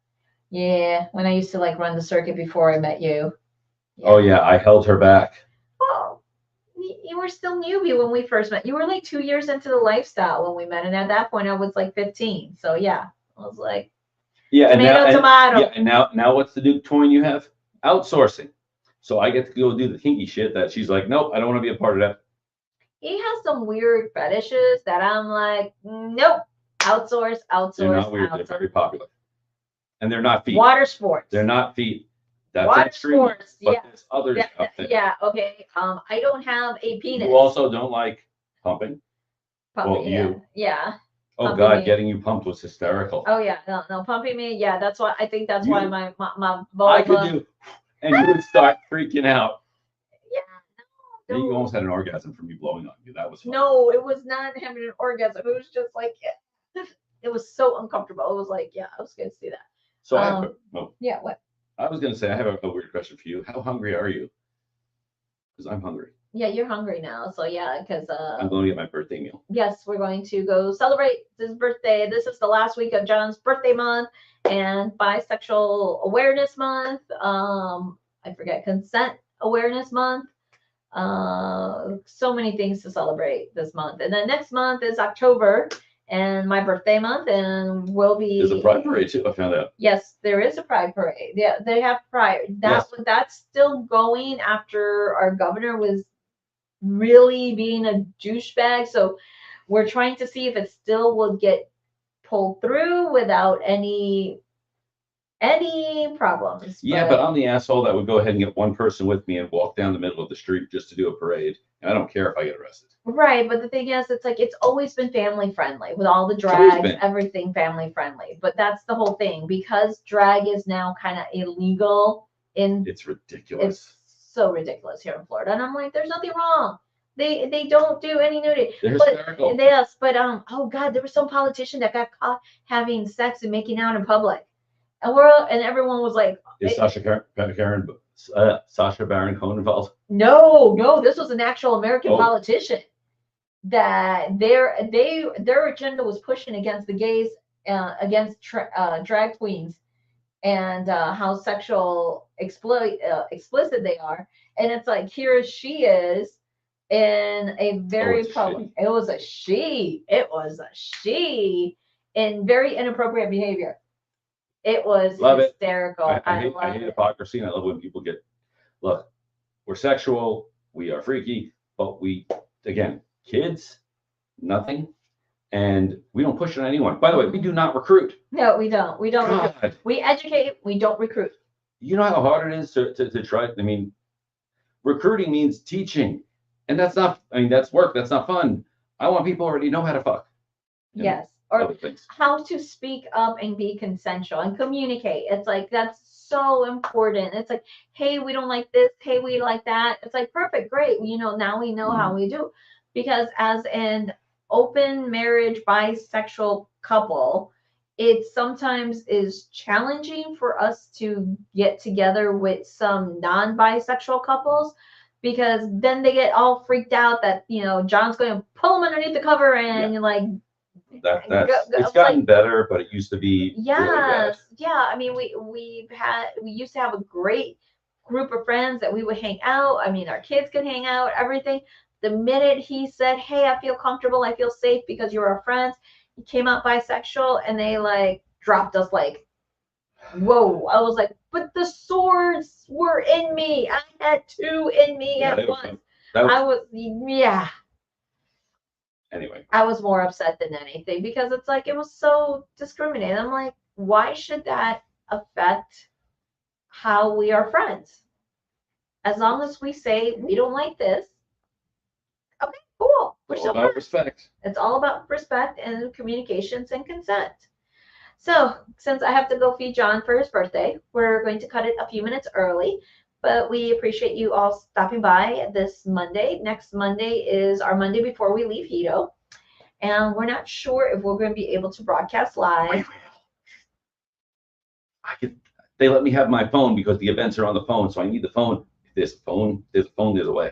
Yeah, when I used to like run the circuit before I met you. Yeah. Oh yeah, I held her back. Well, you were still newbie when we first met. You were like 2 years into the lifestyle when we met, and at that point I was like 15. So yeah, I was like, tomato. Yeah, and now what's the new coin you have? Outsourcing. So I get to go do the kinky shit that she's like, nope, I don't want to be a part of that. He has some weird fetishes that I'm like, nope, outsource. They're not weird. They're very popular, and they're not feet. Water sports. They're not feet. That's water extreme, sports. but Yeah. there's other stuff there. Yeah. Okay. I don't have a penis. You also don't like pumping. Pumping. Well, yeah. Oh pumping God, me. Getting you pumped was hysterical. Oh yeah, no, pumping me. Yeah, that's why I think that's why my vulva. I could do, and you would start freaking out. Yeah. You almost had an orgasm from me blowing on you. That was fun. No, it was not having an orgasm. It was just like it was so uncomfortable. It was like, yeah, I was gonna see that. So yeah, what? I was gonna say I have a weird question for you. How hungry are you? Because I'm hungry. Yeah, you're hungry now. So yeah, because I'm going to get my birthday meal. Yes, we're going to go celebrate his birthday. This is the last week of John's birthday month and Bisexual Awareness Month. I forget, Consent Awareness Month. So many things to celebrate this month. And then next month is October and my birthday month, and we'll be. There's a pride parade too. I found out. Yes, there is a pride parade. Yeah, they have pride. That's still going after our governor was really being a douchebag. So we're trying to see if it still will get pulled through without any problems. Yeah, but I'm the asshole that would go ahead and get one person with me and walk down the middle of the street just to do a parade, and I don't care if I get arrested. Right, but the thing is, it's like it's always been family friendly with all the always drags, been. everything family friendly. But that's the whole thing, because drag is now kind of illegal in It's ridiculous. it's so ridiculous here in Florida, and I'm like, there's nothing wrong. They don't do any nudity. They're But hysterical. yes, but oh God, there was some politician that got caught having sex and making out in public, and everyone was like, Is Sacha Baron Cohen involved? no, this was an actual American Oh. politician that their agenda was pushing against the gays, against drag queens, and how sexual explicit they are. And it's like, here she is in a very public. It was a she in very inappropriate behavior. It was hysterical. I hate hypocrisy, and I love when people get, look, we're sexual, we are freaky, but again, kids, nothing, and we don't push on anyone. By the way, we do not recruit. No, we don't. We don't God. recruit. We educate. We don't recruit. You know how hard it is to try. I mean, recruiting means teaching, and that's not. I mean, that's work. That's not fun. I want people already know how to fuck. Yes, or how to speak up and be consensual and communicate. It's like, that's so important. It's like, hey, we don't like this. Hey, we like that. It's like, perfect, great. Now we know how we do. Because as an open marriage bisexual couple, it sometimes is challenging for us to get together with some non-bisexual couples, because then they get all freaked out that John's going to pull them underneath the cover and like it's gotten better, but it used to be really bad. Yeah. I mean, we used to have a great group of friends that we would hang out. I mean, our kids could hang out, everything. The minute he said, hey, I feel comfortable, I feel safe because you're our friends, he came out bisexual, and they like dropped us like, whoa. I was like, but the swords were in me. I had two in me at once. Anyway, I was more upset than anything, because it's like, it was so discriminating. I'm like, why should that affect how we are friends? As long as we say we don't like this, okay, cool. It's all about respect. It's all about respect and communications and consent. So since I have to go feed John for his birthday, we're going to cut it a few minutes early. But we appreciate you all stopping by this Monday. Next Monday is our Monday before we leave Hedo. And we're not sure if we're going to be able to broadcast live. They let me have my phone because the events are on the phone, so I need the phone. If there's a phone, there's a way.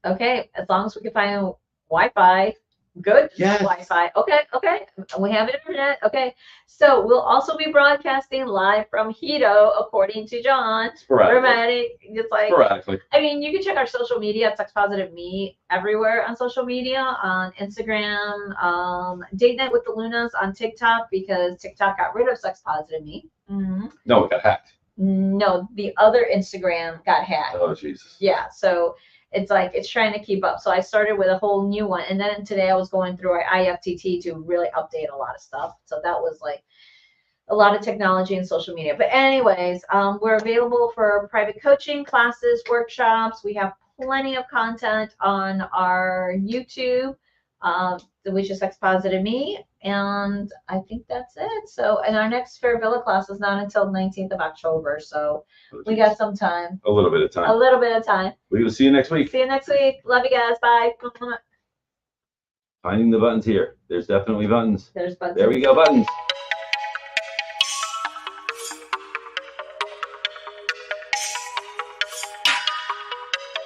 Okay, as long as we can find Wi-Fi. Good. Yes. Wi-Fi. Okay. We have internet. Okay. So we'll also be broadcasting live from Hedo, according to John. Sporadically. It's like, sporadically. I mean, you can check our social media at Sex Positive Me everywhere on social media, on Instagram, Date Night with the Lunas on TikTok, because TikTok got rid of Sex Positive Me. Mm-hmm. No, it got hacked. No, the other Instagram got hacked. Oh, Jesus. Yeah. So it's like, it's trying to keep up. So I started with a whole new one. And then today I was going through our IFTT to really update a lot of stuff. So that was like a lot of technology and social media. But anyways, we're available for private coaching, classes, workshops. We have plenty of content on our YouTube, which is Sex Positive Me. And I think that's it. So, and our next Fairvilla class is not until the 19th of October. So we got some time. A little bit of time. We will see you next week. See you next week. Love you guys. Bye. Finding the buttons here. There's definitely buttons. There's buttons. There we go, buttons.